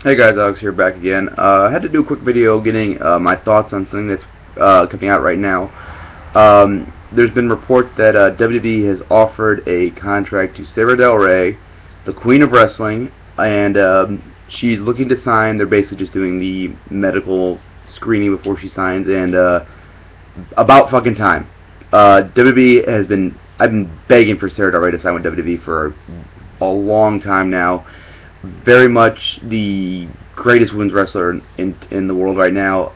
Hey guys, Alex here, back again. I had to do a quick video getting my thoughts on something that's coming out right now. There's been reports that WWE has offered a contract to Sara Del Rey, the Queen of Wrestling, and she's looking to sign. They're basically just doing the medical screening before she signs, and about fucking time. WWE has been, I've been begging for Sara Del Rey to sign with WWE for a long time now. Very much the greatest women's wrestler in the world right now.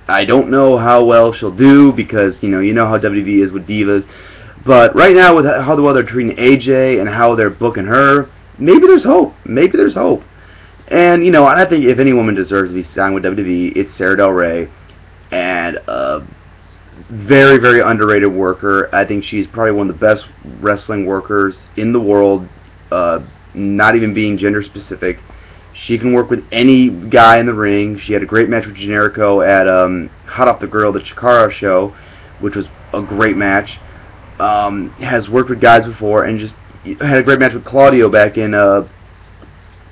I don't know how well she'll do because you know how WWE is with divas, but right now with how they're treating AJ and how they're booking her, maybe there's hope. Maybe there's hope. And I think if any woman deserves to be signed with WWE, it's Sara Del Rey, and very, very underrated worker. I think she's probably one of the best wrestling workers in the world. Not even being gender specific. She can work with any guy in the ring. She had a great match with Generico at Hot Off the Grill, the Chikara show, which was a great match. Has worked with guys before and just had a great match with Claudio back in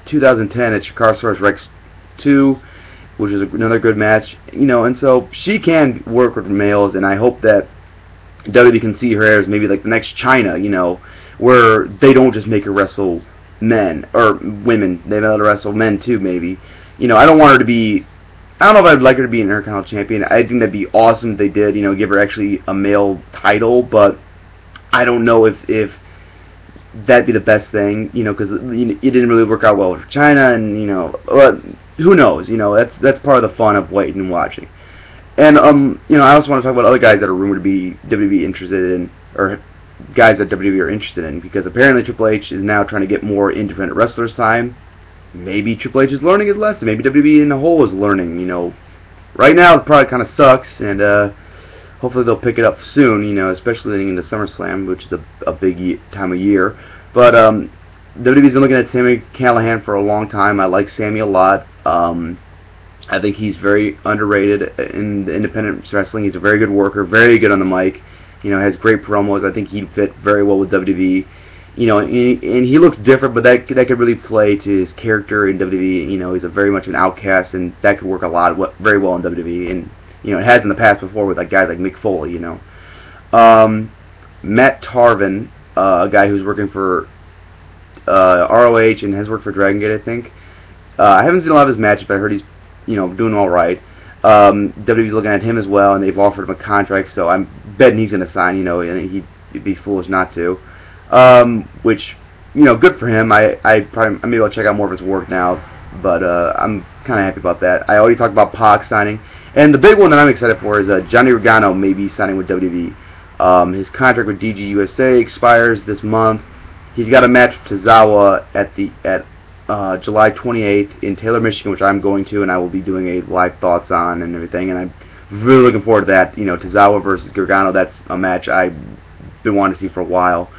2010 at Chikara Rex 2, which was another good match. And so she can work with males, and I hope that WWE can see her as maybe like the next China, where they don't just make her wrestle men or women. They let her wrestle men too, maybe. I don't want her to be. I don't know if I'd like her to be an Intercontinental Champion. I think that'd be awesome if they did. Give her actually a male title, but I don't know if that'd be the best thing. Because it didn't really work out well for China, and but who knows? That's part of the fun of waiting and watching. And I also want to talk about other guys that are rumored to be WWE interested in, or guys that WWE are interested in, because apparently Triple H is now trying to get more independent wrestlers signed. Maybe Triple H is learning his lesson. Maybe WWE in the whole is learning. Right now it probably kind of sucks, and hopefully they'll pick it up soon. Especially leading into SummerSlam, which is a big time of year. But WWE's been looking at Sami Callihan for a long time. I like Sami a lot. I think he's very underrated in the independent wrestling. He's a very good worker, very good on the mic. Has great promos. I think he'd fit very well with WWE. And he looks different, but that could really play to his character in WWE. He's very much an outcast, and that could work very well in WWE. And it has in the past before with guys like Mick Foley. Matt Taven, a guy who's working for ROH and has worked for Dragon Gate, I think. I haven't seen a lot of his matches, but I heard he's doing all right. WWE's looking at him as well, and they've offered him a contract, so I'm betting he's going to sign. And he'd be foolish not to. Which, good for him. Maybe I'll check out more of his work now, but I'm kind of happy about that. I already talked about Pac signing, and the big one that I'm excited for is Johnny Gargano maybe signing with WWE. His contract with DG USA expires this month. He's got a match with Tozawa at July 28th in Taylor, Michigan, which I'm going to, and I will be doing a live thoughts on and everything, and I'm really looking forward to that. Tozawa versus Gargano, that's a match I've been wanting to see for a while.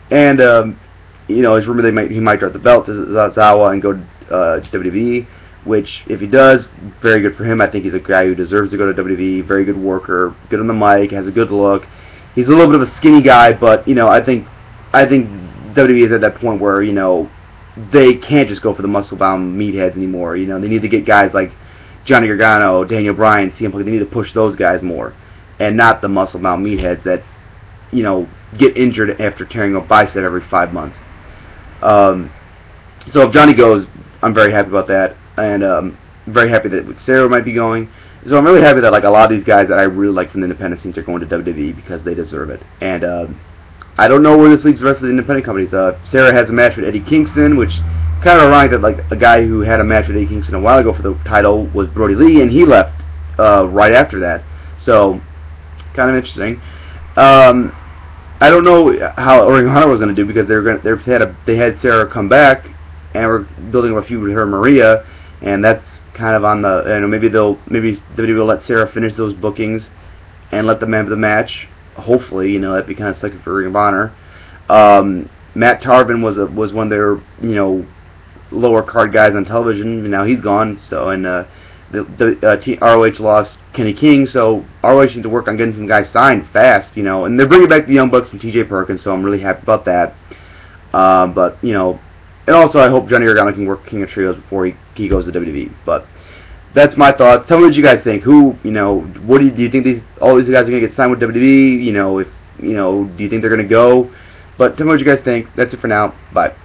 And, it's rumored he might drop the belt to Tozawa and go to WWE, which, if he does, very good for him. I think he's a guy who deserves to go to WWE, very good worker, good on the mic, has a good look. He's a little bit of a skinny guy, but, I think WWE is at that point where, they can't just go for the muscle-bound meatheads anymore. They need to get guys like Johnny Gargano, Daniel Bryan, CM Punk. They need to push those guys more, and not the muscle-bound meatheads that, get injured after tearing a bicep every 5 months. So if Johnny goes, I'm very happy about that, and very happy that Sarah might be going. So I'm really happy that a lot of these guys that I really like from the independent scenes are going to WWE because they deserve it. And I don't know where this leaves the rest of the independent companies. Sarah has a match with Eddie Kingston, which kind of reminds that a guy who had a match with Eddie Kingston a while ago for the title was Brody Lee, and he left right after that. So kind of interesting. I don't know how Ring of Honor was going to do because they had Sarah come back and we're building a feud with her and Maria, and that's kind of on the maybe WWE will let Sarah finish those bookings and let them have the match. Hopefully, that'd be kind of sucky for Ring of Honor. Matt Taven was one of their lower card guys on television, and now he's gone. So and ROH lost Kenny King, so ROH needs to work on getting some guys signed fast, and they're bringing back the Young Bucks and TJ Perkins, so I'm really happy about that. But And also, I hope Johnny Gargano can work King of Trios before he goes to WWE. But that's my thoughts. Tell me what you guys think. Who, what do you think all these guys are gonna get signed with WWE? If do you think they're gonna go? But tell me what you guys think. That's it for now. Bye.